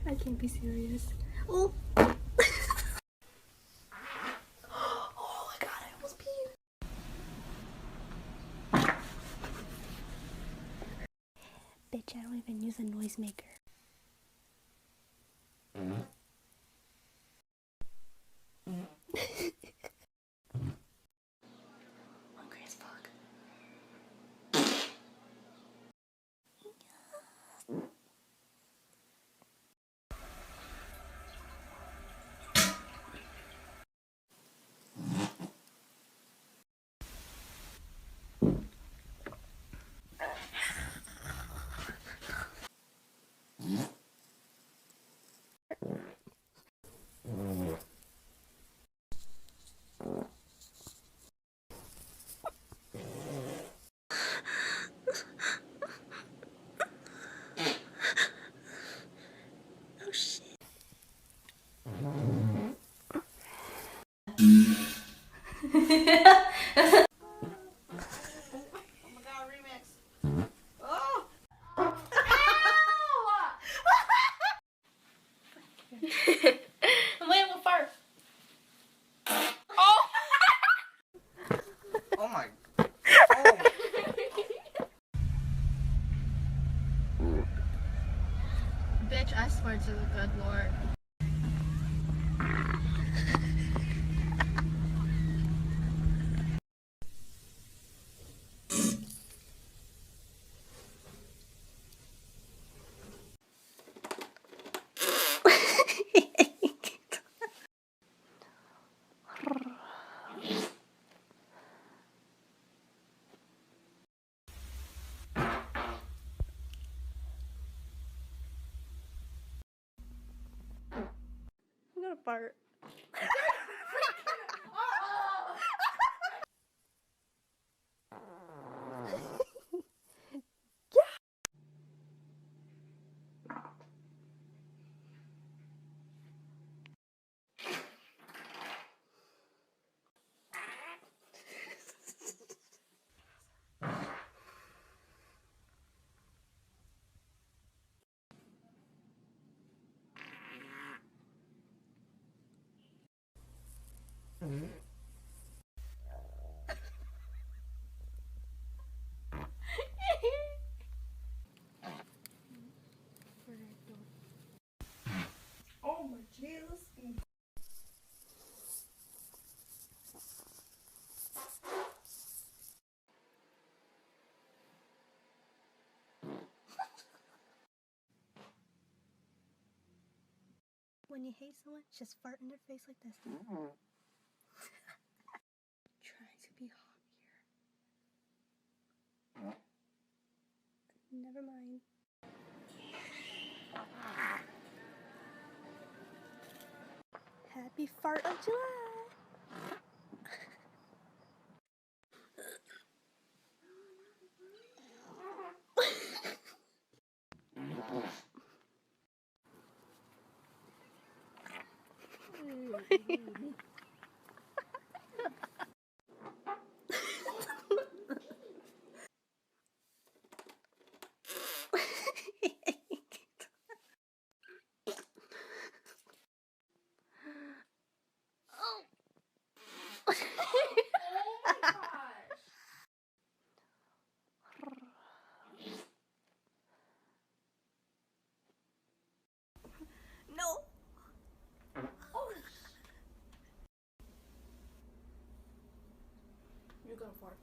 I can't be serious. Oh. Oh my god, I almost peed. Bitch, I don't even use a noisemaker. Hungry as fuck. Oh shit. I'm waiting for fart. Oh! Oh my. Oh. Bitch, I swear to the good Lord. I'm gonna fart. Oh my Jesus. When you hate someone, just fart in their face like this. Trying to be hot here. Never mind. Happy Fart of July! No! You're gonna fart.